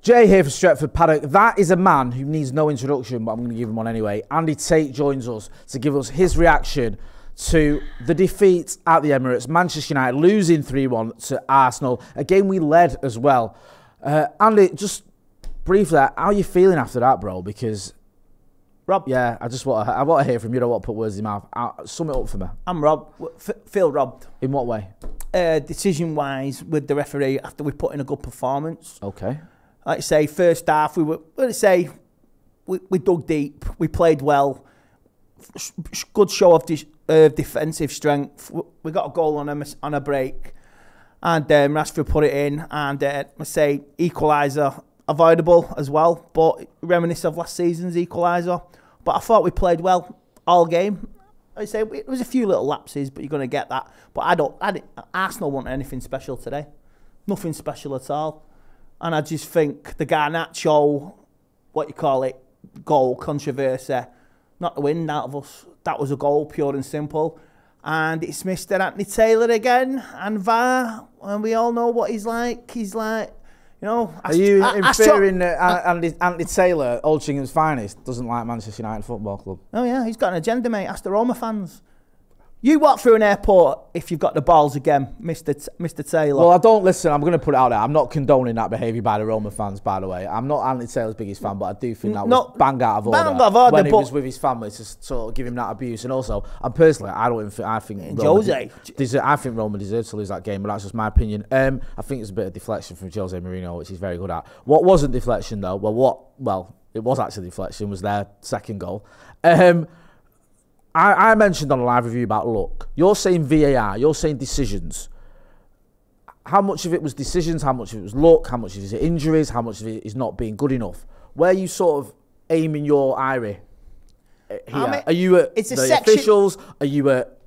Jay here for Stretford, Paddock. That is a man who needs no introduction, but I'm going to give him one anyway. Andy Tate joins us to give us his reaction to the defeat at the Emirates. Manchester United losing 3-1 to Arsenal. A game we led as well. Andy, just briefly, how are you feeling after that, bro? Because, Rob, yeah, I want to hear from you. I don't want to put words in your mouth. Sum it up for me. I'm robbed. Feel robbed. In what way? Decision-wise, with the referee after we put in a good performance. Okay. Like I say, first half we dug deep, we played well, good show of defensive strength. We got a goal on a break, and Rashford put it in, and I say equaliser avoidable as well, but reminiscent of last season's equaliser. But I thought we played well all game. I say it was a few little lapses, but you're going to get that. But Arsenal weren't anything special today, nothing special at all. And I just think the Garnacho, goal controversy, not the wind out of us. That was a goal, pure and simple. And it's Mr. Anthony Taylor again, and VAR, and we all know what he's like. He's like, you know... Are you inferring that Anthony Taylor, Altringham's finest, doesn't like Manchester United Football Club? Oh yeah, he's got an agenda, mate. Ask the Roma fans. You walk through an airport if you've got the balls again, Mr. Taylor. Well, I don't listen. I'm going to put it out there. I'm not condoning that behaviour by the Roma fans, by the way. I'm not Anthony Taylor's biggest fan, but I do think that was bang out of order when he was with his family to sort of give him that abuse. And also, I think Roma deserves to lose that game, but that's just my opinion. I think it's a bit of deflection from Jose Mourinho, which he's very good at. What wasn't deflection though? Well, it was actually deflection. Was their second goal. I mentioned on a live review about luck. You're saying VAR, you're saying decisions. How much of it was decisions, how much of it was luck, how much of it is injuries, how much of it is not being good enough? Where are you sort of aiming your eye here? Are you at the officials? Are you at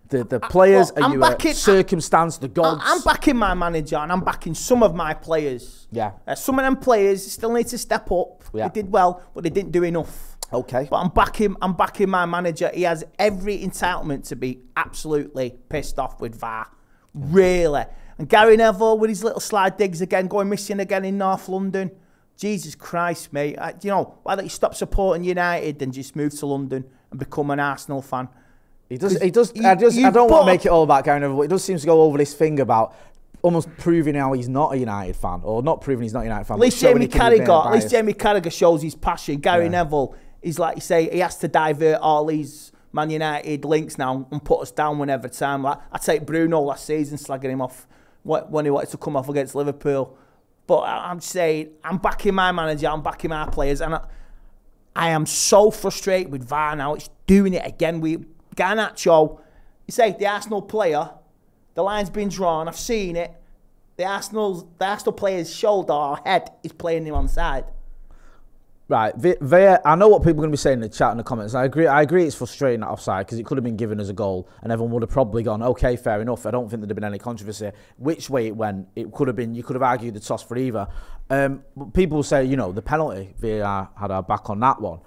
the players? Are you at circumstance, the gods? I'm backing my manager and I'm backing some of my players. Yeah. Some of them players still need to step up. Yeah. They did well, but they didn't do enough. Okay. But I'm backing my manager. He has every entitlement to be absolutely pissed off with VAR. Really. And Gary Neville with his little slide digs again, going missing again in North London. Jesus Christ, mate. You know, why don't you stop supporting United and just move to London and become an Arsenal fan? I don't want to make it all about Gary Neville, but he does seem to go over this thing about almost proving how he's not a United fan, or not proving he's not a United fan. At least Jamie Carragher shows his passion. Gary Neville, he's like you say, he has to divert all these Man United links now and put us down whenever time. Like I take Bruno last season, slagging him off when he wanted to come off against Liverpool. But I'm saying, I'm backing my manager, I'm backing my players, and I am so frustrated with VAR now. It's doing it again. Garnacho, you say the Arsenal player, the line's been drawn. I've seen it. The Arsenal player's shoulder or head is playing him onside. Right, I know what people are going to be saying in the chat and the comments. I agree it's frustrating that offside because it could have been given as a goal and everyone would have probably gone, okay, fair enough. I don't think there'd have been any controversy. Which way it went, it could have been, you could have argued the toss for either. But people say, you know, the penalty, VAR had our back on that one.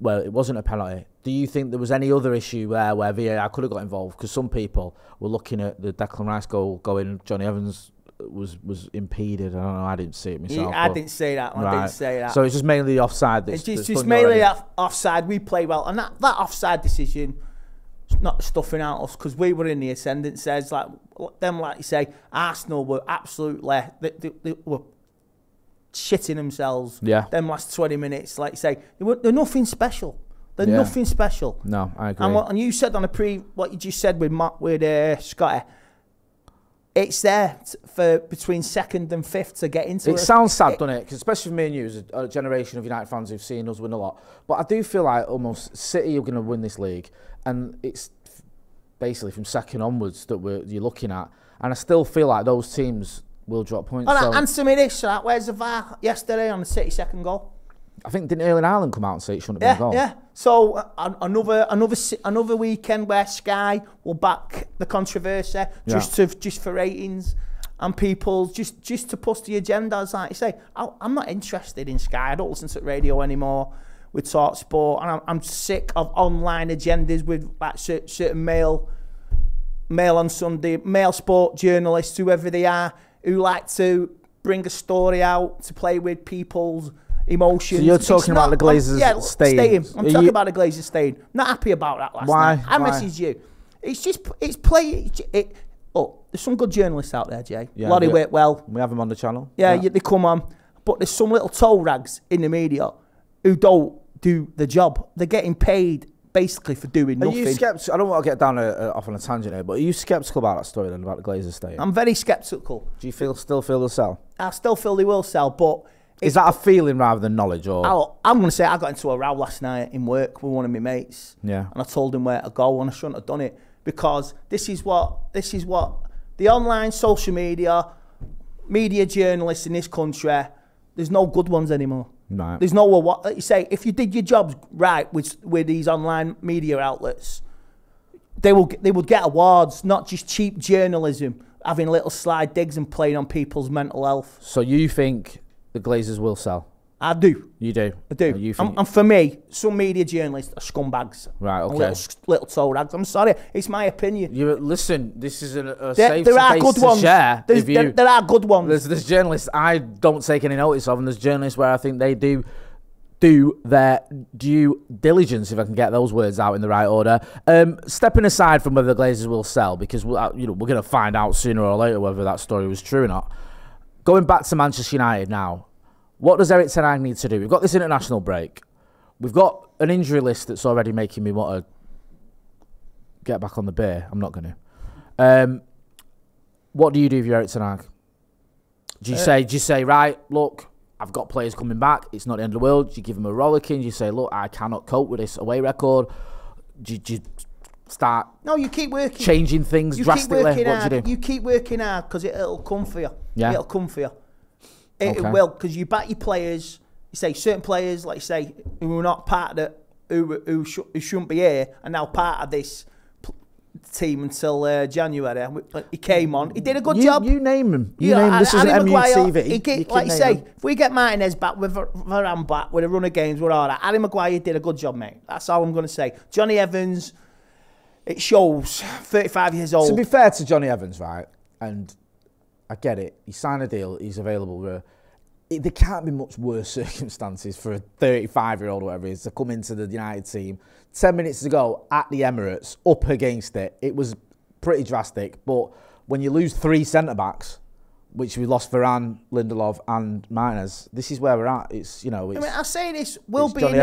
Well, it wasn't a penalty. Do you think there was any other issue there where VAR could have got involved? Because some people were looking at the Declan Rice goal going, Johnny Evans was impeded. I don't know. I didn't see it myself. I didn't say that. Right. I didn't say that. So it's just mainly the offside. It's just mainly that offside. We played well, and that offside decision, not stuffing out us because we were in the ascendant. Says like you say, Arsenal were absolutely they were shitting themselves. Yeah. Them last 20 minutes, like you say, they're nothing special. They're nothing special. No, I agree. And you said on what you just said with Scotty. It's there for between second and fifth to get into it. It sounds sad, doesn't it? Cause especially for me and you, as a generation of United fans who've seen us win a lot. But I do feel like almost City are going to win this league, and it's basically from second onwards that you're looking at. And I still feel like those teams will drop points. Well, answer me this: where's the VAR yesterday on the City second goal? I think didn't Erling Haaland come out and say it shouldn't have been a goal? Yeah. So another weekend where Sky will back the controversy just for ratings and people just to push the agendas. Like you say, I'm not interested in Sky. I don't listen to radio anymore with Talk Sport, and I'm sick of online agendas with like certain Mail on Sunday, Mail sport journalists, whoever they are, who like to bring a story out, to play with people's emotions. So you're talking about the Glazers staying? I'm talking about the Glazers staying. Not happy about that last night. I messaged you. It's play. There's some good journalists out there, Jay. Yeah, Lottie Whitwell. We have them on the channel. Yeah, they come on. But there's some little toe rags in the media who don't do the job. They're getting paid basically for doing nothing. Are you sceptical? I don't want to get down off on a tangent here, but are you sceptical about that story then, about the Glazers staying? I'm very sceptical. Do you still feel they'll sell? I still feel they will sell, but... Is that a feeling rather than knowledge? Or I'm going to say I got into a row last night in work with one of my mates. Yeah. And I told him where to go, and I shouldn't have done it, because this is what the online social media journalists in this country, there's no good ones anymore. Right. There's no what, like you say, if you did your jobs right with these online media outlets, they would get awards, not just cheap journalism, having little slide digs and playing on people's mental health. So you think the Glazers will sell? I do. You do? I do. You think... and for me, some media journalists are scumbags. Right, okay. Little toe rags. I'm sorry, it's my opinion. Listen, this is a safe there are space good to ones. Share. There are good ones. There's journalists I don't take any notice of, and there's journalists where I think they do their due diligence, if I can get those words out in the right order. Stepping aside from whether the Glazers will sell, because we're going to find out sooner or later whether that story was true or not. Going back to Manchester United now, what does Erik Ten Hag need to do? We've got this international break. We've got an injury list that's already making me want to get back on the beer. I'm not going to. What do you do if you're Erik Ten Hag? Do you say, right, look, I've got players coming back. It's not the end of the world. Do you give them a rollicking? Do you say, look, I cannot cope with this away record? Do you start? No, you keep working. Changing things drastically. What do you do? You keep working hard, because it'll come for you. Yeah. It'll come for you. It will, because you back your players. You say certain players, like you say, who are not part of who shouldn't be here, are now part of this team until January. He came on. He did a good job. You name him. You name him. This is an MUFC. Like you say, if we get Martinez back, with Varane back, with a run of games, we're all right. Harry Maguire did a good job, mate. That's all I'm going to say. Johnny Evans, it shows, 35 years old. To be fair to Johnny Evans, right, and I get it, he signed a deal, he's available. There can't be much worse circumstances for a 35-year-old or whatever it is to come into the United team. 10 minutes ago at the Emirates, up against it, it was pretty drastic. But when you lose 3 centre-backs, which we lost Varane, Lindelof and Martinez, this is where we're at. It's, I say this, we'll be in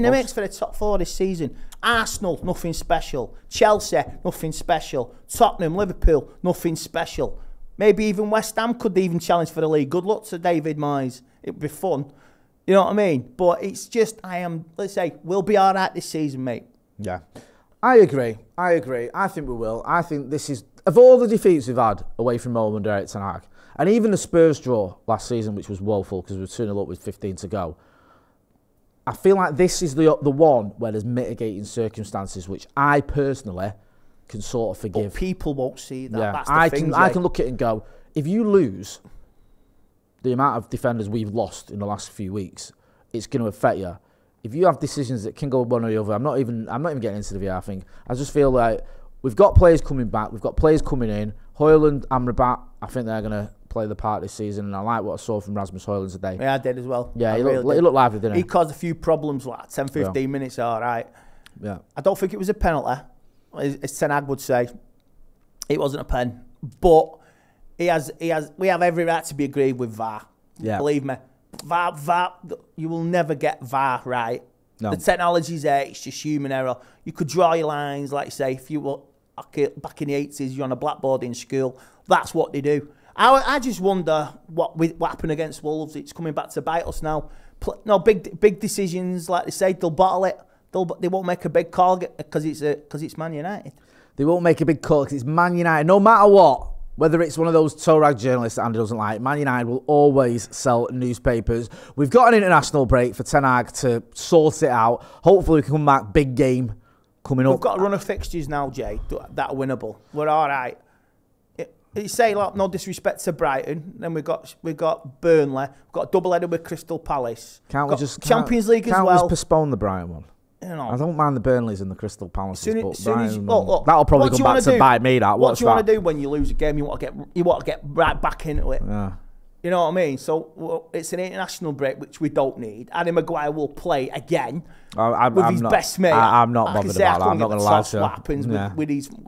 the mix for the top 4 this season. Arsenal, nothing special. Chelsea, nothing special. Tottenham, Liverpool, nothing special. Maybe even West Ham could even challenge for the league. Good luck to David Moyes. It'd be fun. You know what I mean? But it's just, let's say, we'll be all right this season, mate. Yeah. I agree. I think we will. I think this is, of all the defeats we've had away from home under Erik Ten Hag, and even the Spurs draw last season, which was woeful because we were 2-0 up with 15 to go, I feel like this is the one where there's mitigating circumstances, which I personally can sort of forgive. But people won't see that. Yeah, that's the I can look at it and go, if you lose the amount of defenders we've lost in the last few weeks, it's going to affect you. If you have decisions that can go one or the other, I'm not even getting into the VAR thing. I just feel like we've got players coming back, we've got players coming in. Hojlund, Amrabat, I think they're going to play the part this season, and I like what I saw from Rasmus Hojlund today. Yeah, I did as well. Yeah, he looked lively, didn't he? He caused a few problems, like 10, 15 minutes, all right. Yeah. I don't think it was a penalty, as Ten Hag would say. It wasn't a pen, but we have every right to be agreed with VAR. Yeah. Believe me. VAR, you will never get VAR right. No. The technology's there, it's just human error. You could draw your lines, like you say, if you were back in the 80s, you're on a blackboard in school, that's what they do. I just wonder what happened against Wolves. It's coming back to bite us now. No, big decisions, like they say, they'll bottle it. They won't make a big call because it's Man United. They won't make a big call because it's Man United. No matter what, whether it's one of those toe rag journalists that Andy doesn't like, Man United will always sell newspapers. We've got an international break for Ten Hag to sort it out. Hopefully we can come back, big game coming up. We've got a run of fixtures now, Jay, that are winnable. We're all right. You say, like, no disrespect to Brighton. Then we've got Burnley. We've got a double-header with Crystal Palace. Champions League as well. Can't we just postpone the Brighton one? You know, I don't mind the Burnleys and the Crystal Palaces, but Brighton, look, that'll probably come back to bite me. What do you want to do when you lose a game? You want to get right back into it. Yeah. You know what I mean? So well, it's an international break, which we don't need. Harry Maguire will play again with his best mate. I'm not bothered about that. I'm not going to lie to you. What happens with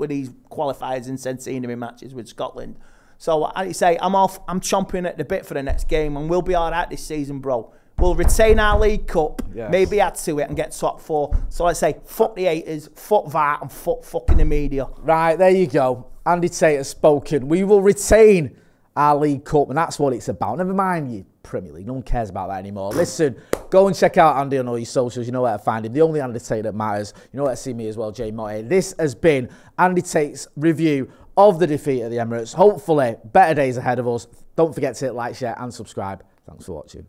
these qualifiers in centenary matches with Scotland. So I say I'm chomping at the bit for the next game, and we'll be all right this season, bro. We'll retain our League Cup, maybe add to it and get top 4. So I say, fuck the haters, fuck VAR, and fucking the media. Right, there you go. Andy Tate has spoken. We will retain our League Cup, and that's what it's about. Never mind you Premier League. No one cares about that anymore. Listen, go and check out Andy on all your socials. You know where to find him. The only Andy Tate that matters. You know where to see me as well, Jay Motte. This has been Andy Tate's review of the defeat at the Emirates. Hopefully, better days ahead of us. Don't forget to hit like, share, and subscribe. Thanks for watching.